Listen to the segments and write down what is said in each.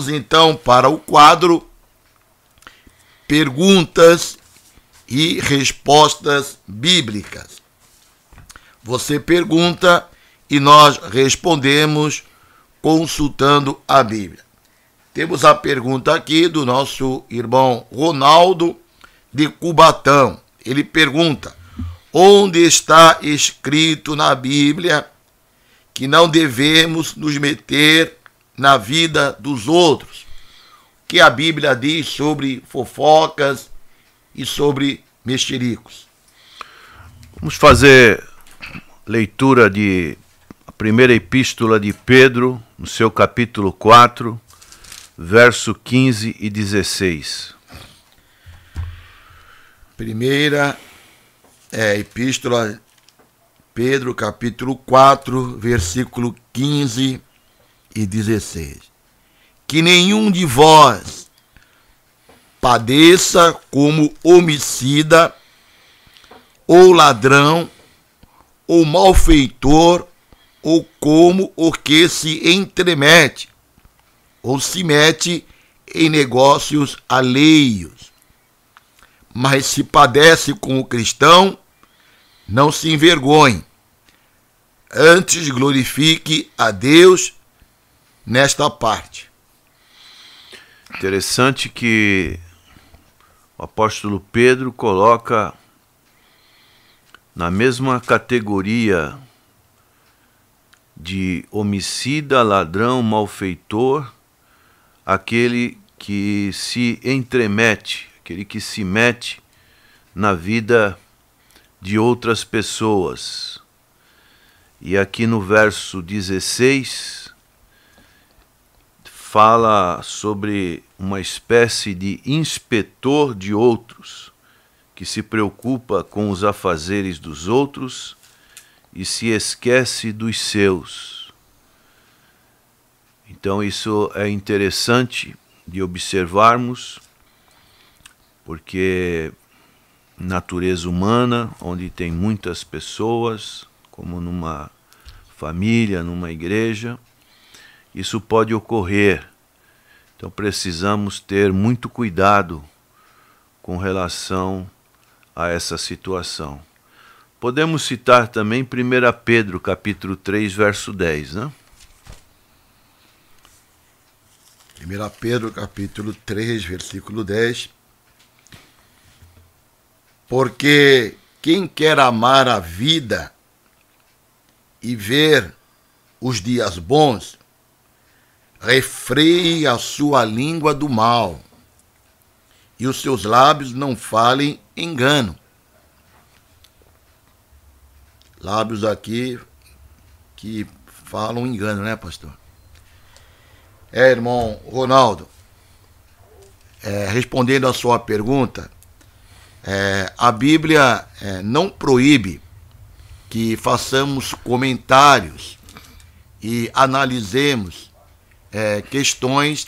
Então, para o quadro Perguntas e Respostas Bíblicas. Você pergunta e nós respondemos consultando a Bíblia. Temos a pergunta aqui do nosso irmão Ronaldo de Cubatão. Ele pergunta: onde está escrito na Bíblia que não devemos nos meter na vida dos outros? O que a Bíblia diz sobre fofocas e sobre mexericos? Vamos fazer leitura de a primeira epístola de Pedro, no seu capítulo 4, verso 15 e 16. Primeira epístola Pedro, capítulo 4, versículo 15 e 16. Que nenhum de vós padeça como homicida, ou ladrão, ou malfeitor, ou como o que se entremete, ou se mete em negócios alheios. Mas se padece com o cristão, não se envergonhe, antes glorifique a Deus nesta parte. Interessante que o apóstolo Pedro coloca na mesma categoria de homicida, ladrão, malfeitor, aquele que se entremete, aquele que se mete na vida de outras pessoas. E aqui no verso 16 fala sobre uma espécie de inspetor de outros, que se preocupa com os afazeres dos outros e se esquece dos seus. Então isso é interessante de observarmos, porque natureza humana, onde tem muitas pessoas, como numa família, numa igreja, isso pode ocorrer. Então precisamos ter muito cuidado com relação a essa situação. Podemos citar também 1 Pedro, capítulo 3, verso 10, né? 1 Pedro, capítulo 3, versículo 10. Porque quem quer amar a vida e ver os dias bons, refreie a sua língua do mal, e os seus lábios não falem engano. Lábios aqui que falam engano, né, pastor? Irmão Ronaldo, respondendo a sua pergunta, a Bíblia não proíbe que façamos comentários e analisemos questões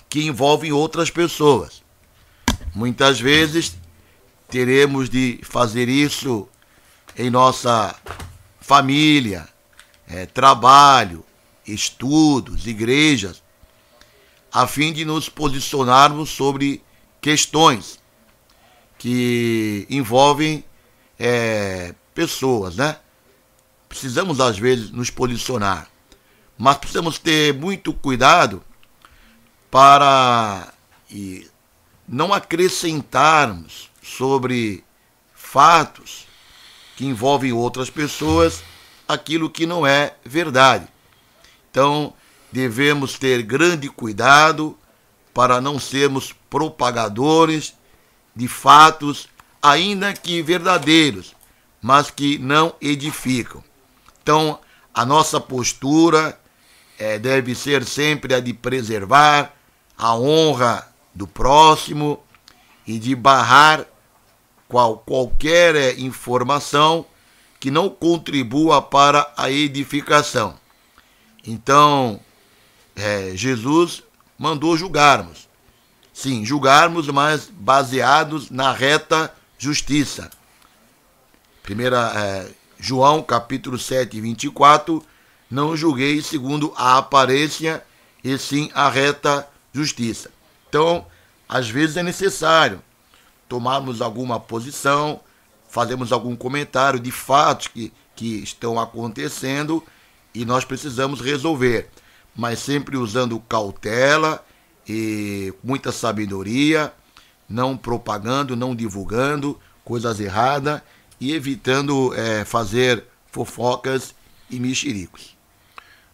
que envolvem outras pessoas. Muitas vezes teremos de fazer isso em nossa família, trabalho, estudos, igrejas, a fim de nos posicionarmos sobre questões que envolvem pessoas, né? Precisamos, às vezes, nos posicionar, mas precisamos ter muito cuidado para não acrescentarmos sobre fatos que envolvem outras pessoas aquilo que não é verdade. Então, devemos ter grande cuidado para não sermos propagadores de fatos, ainda que verdadeiros, mas que não edificam. Então, a nossa postura deve ser sempre a de preservar a honra do próximo e de barrar qualquer informação que não contribua para a edificação. Então, Jesus mandou julgarmos. Sim, julgarmos, mas baseados na reta justiça. João, capítulo 7, 24, não julguei segundo a aparência e sim a reta justiça. Então, às vezes é necessário tomarmos alguma posição, fazermos algum comentário de fatos que estão acontecendo e nós precisamos resolver, mas sempre usando cautela e muita sabedoria, não propagando, não divulgando coisas erradas e evitando fazer fofocas e mexericos.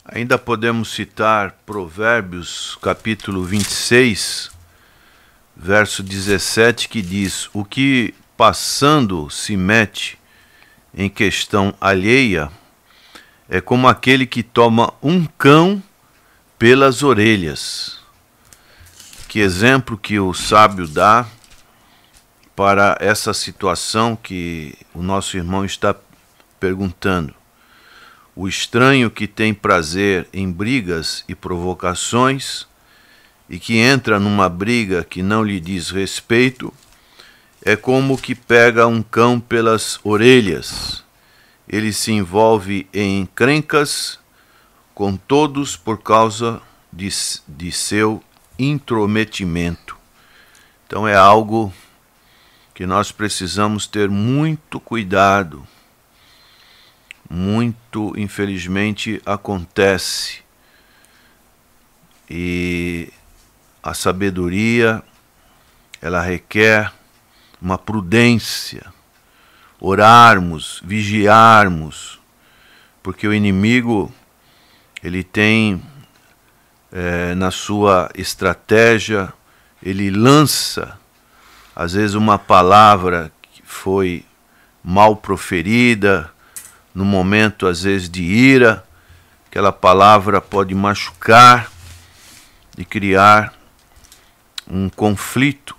Ainda podemos citar Provérbios capítulo 26, verso 17, que diz: o que passando se mete em questão alheia é como aquele que toma um cão pelas orelhas. Que exemplo que o sábio dá para essa situação que o nosso irmão está perguntando. O estranho que tem prazer em brigas e provocações e que entra numa briga que não lhe diz respeito é como que pega um cão pelas orelhas. Ele se envolve em encrencas com todos por causa de seu intrometimento. Então é algo que nós precisamos ter muito cuidado. Muito, infelizmente, acontece. E a sabedoria, ela requer uma prudência, orarmos, vigiarmos, porque o inimigo, ele tem na sua estratégia, ele lança, às vezes, uma palavra que foi mal proferida, no momento, às vezes, de ira, aquela palavra pode machucar e criar um conflito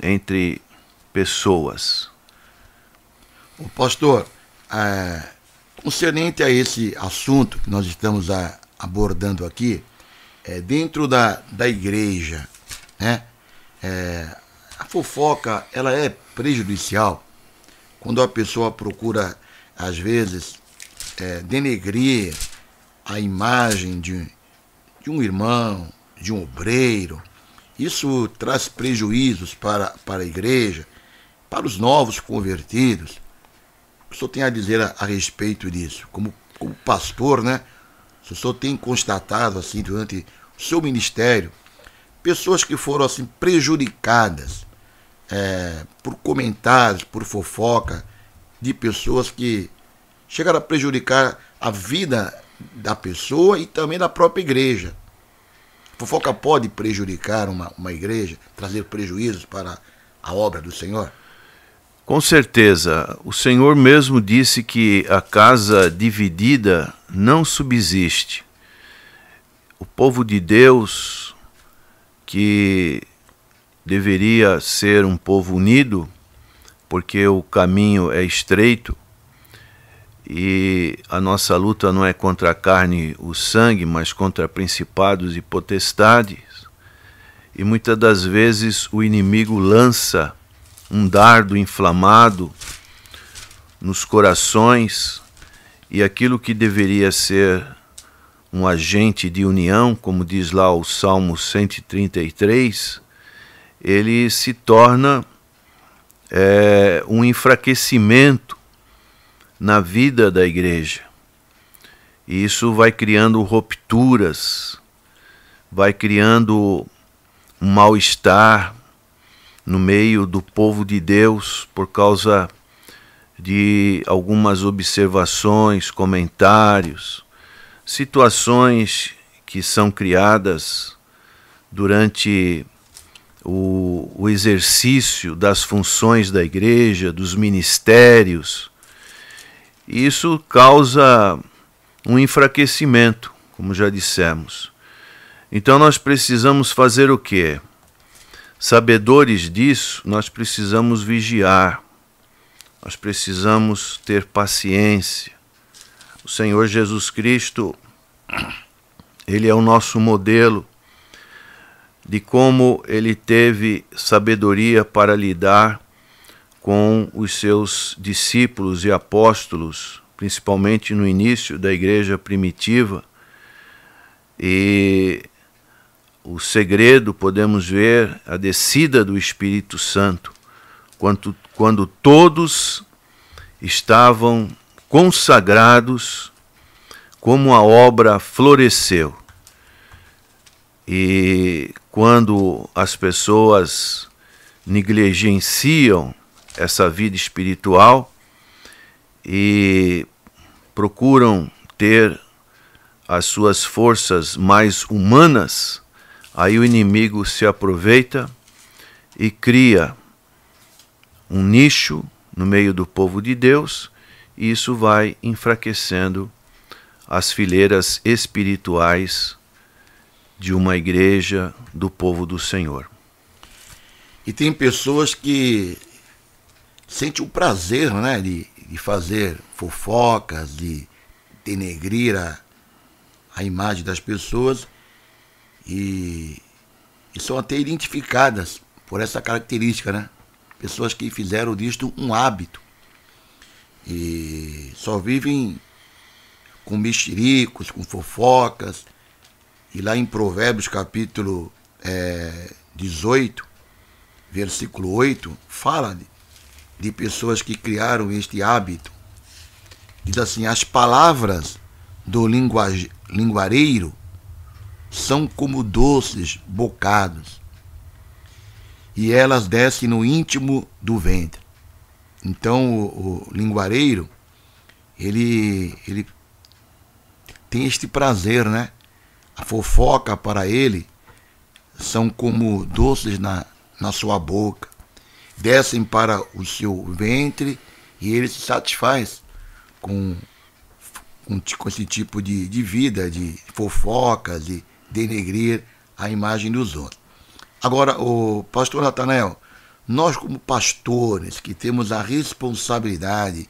entre pessoas. O pastor, concernente a esse assunto que nós estamos abordando aqui, dentro da igreja, né? A fofoca, ela é prejudicial quando a pessoa procura, às vezes, denegrir a imagem de um irmão, de um obreiro. Isso traz prejuízos para a igreja, para os novos convertidos. O senhor tem a dizer a respeito disso? Como pastor, né? O senhor tem constatado, assim, durante o seu ministério, pessoas que foram, assim, prejudicadas por comentários, por fofoca, de pessoas que chegaram a prejudicar a vida da pessoa e também da própria igreja. A fofoca pode prejudicar uma igreja, trazer prejuízos para a obra do Senhor? Com certeza. O Senhor mesmo disse que a casa dividida não subsiste. O povo de Deus, que deveria ser um povo unido, porque o caminho é estreito e a nossa luta não é contra a carne e o sangue, mas contra principados e potestades. E muitas das vezes o inimigo lança um dardo inflamado nos corações e aquilo que deveria ser um agente de união, como diz lá o Salmo 133, ele se torna um enfraquecimento na vida da igreja. E isso vai criando rupturas, vai criando um mal-estar no meio do povo de Deus por causa de algumas observações, comentários, situações que são criadas durante o exercício das funções da igreja, dos ministérios. Isso causa um enfraquecimento, como já dissemos. Então nós precisamos fazer o quê? Sabedores disso, nós precisamos vigiar, nós precisamos ter paciência. O Senhor Jesus Cristo, Ele é o nosso modelo de como Ele teve sabedoria para lidar com os seus discípulos e apóstolos, principalmente no início da igreja primitiva. E o segredo, podemos ver a descida do Espírito Santo, quando todos estavam consagrados, como a obra floresceu. E quando as pessoas negligenciam essa vida espiritual e procuram ter as suas forças mais humanas, aí o inimigo se aproveita e cria um nicho no meio do povo de Deus, e isso vai enfraquecendo as fileiras espirituais de uma igreja do povo do Senhor. E tem pessoas que sentem o prazer, né, de fazer fofocas, de denegrir a imagem das pessoas, e são até identificadas por essa característica, né? Pessoas que fizeram disto um hábito e só vivem com mexericos, com fofocas. E lá em Provérbios capítulo 18, versículo 8, fala de pessoas que criaram este hábito. Diz assim: as palavras do linguareiro são como doces bocados, e elas descem no íntimo do ventre. Então o linguareiro, ele tem este prazer, né? A fofoca para ele são como doces na sua boca, descem para o seu ventre e ele se satisfaz com esse tipo de vida, de fofocas, de denegrir a imagem dos outros. Agora, o pastor Natanael, nós como pastores que temos a responsabilidade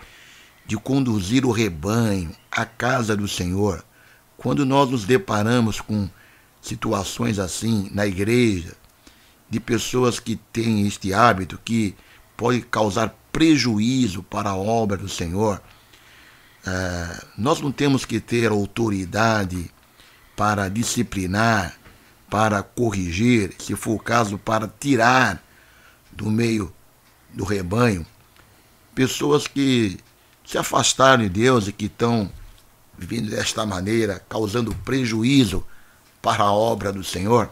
de conduzir o rebanho à casa do Senhor, quando nós nos deparamos com situações assim na igreja, de pessoas que têm este hábito que pode causar prejuízo para a obra do Senhor, nós não temos que ter autoridade para disciplinar, para corrigir, se for o caso, para tirar do meio do rebanho pessoas que se afastaram de Deus e que estão vivendo desta maneira, causando prejuízo para a obra do Senhor.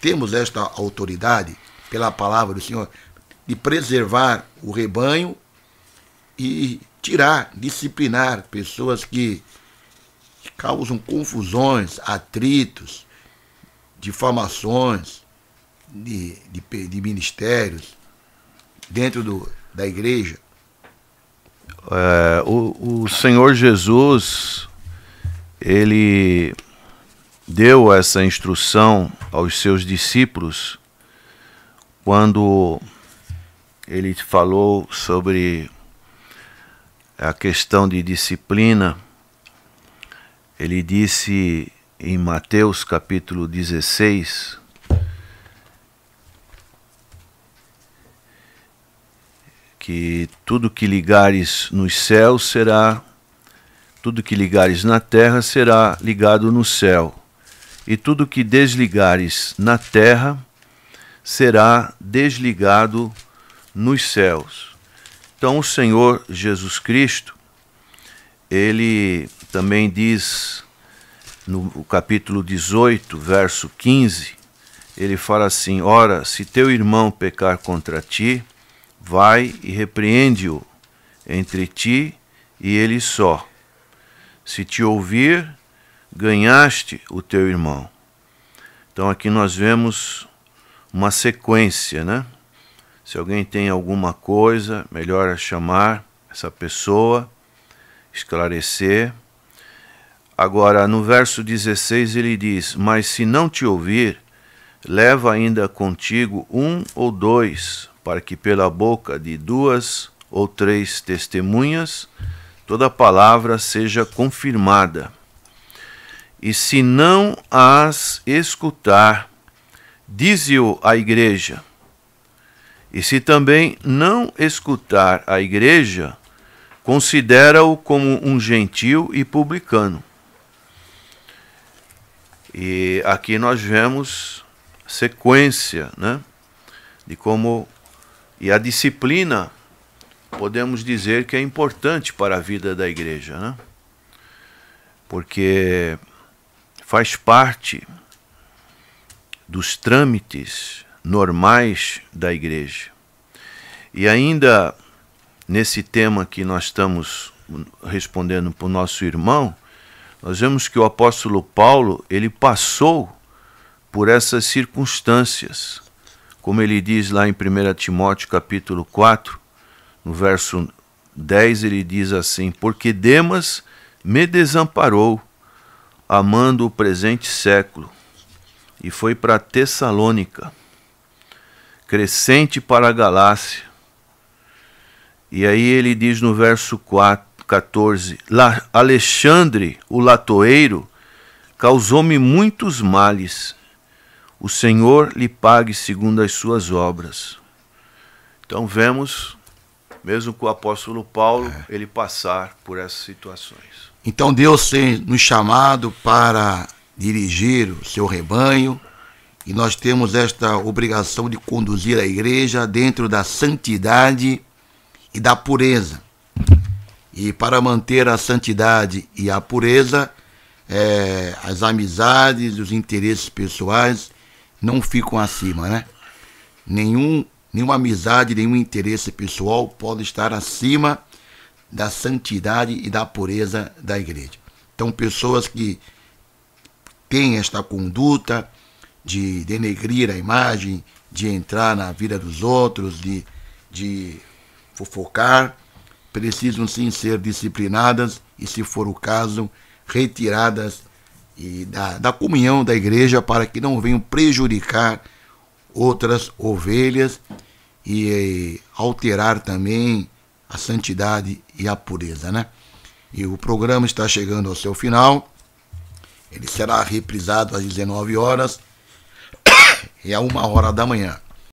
Temos esta autoridade, pela palavra do Senhor, de preservar o rebanho e tirar, disciplinar pessoas que causam confusões, atritos, difamações de ministérios dentro da igreja. O Senhor Jesus, ele deu essa instrução aos seus discípulos quando ele falou sobre a questão de disciplina. Ele disse em Mateus capítulo 16, que tudo que ligares nos céus será, tudo que ligares na terra será ligado no céu, e tudo que desligares na terra será desligado nos céus. Então o Senhor Jesus Cristo, ele também diz no capítulo 18, verso 15, ele fala assim: ora, se teu irmão pecar contra ti, vai e repreende-o entre ti e ele só. Se te ouvir, ganhaste o teu irmão. Então aqui nós vemos uma sequência, né? Se alguém tem alguma coisa, melhor é chamar essa pessoa, esclarecer. Agora, no verso 16 ele diz: mas se não te ouvir, leva ainda contigo um ou dois, para que pela boca de 2 ou 3 testemunhas toda palavra seja confirmada. E se não as escutar, dize-o à igreja. E se também não escutar a igreja, considera-o como um gentil e publicano. E aqui nós vemos sequência, né, de como, e a disciplina, podemos dizer que é importante para a vida da igreja, né? Porque faz parte dos trâmites normais da igreja. E ainda nesse tema que nós estamos respondendo para o nosso irmão, nós vemos que o apóstolo Paulo, ele passou por essas circunstâncias. Como ele diz lá em 1 Timóteo capítulo 4, no verso 10, ele diz assim: porque Demas me desamparou, amando o presente século, e foi para Tessalônica, Crescente para a Galácia. E aí ele diz no verso 14, Alexandre, o latoeiro, causou-me muitos males, o Senhor lhe pague segundo as suas obras. Então vemos, mesmo com o apóstolo Paulo, ele passar por essas situações. Então Deus tem nos chamado para dirigir o seu rebanho, e nós temos esta obrigação de conduzir a igreja dentro da santidade e da pureza. E para manter a santidade e a pureza, as amizades, os interesses pessoais não ficam acima, né? Nenhuma amizade, nenhum interesse pessoal pode estar acima da santidade e da pureza da igreja. Então, pessoas que têm esta conduta de denegrir a imagem, de entrar na vida dos outros, de fofocar, precisam sim ser disciplinadas e, se for o caso, retiradas da comunhão da igreja, para que não venham prejudicar outras ovelhas e alterar também a santidade e a pureza, né? E o programa está chegando ao seu final. Ele será reprisado às 19 horas e a 1h da manhã.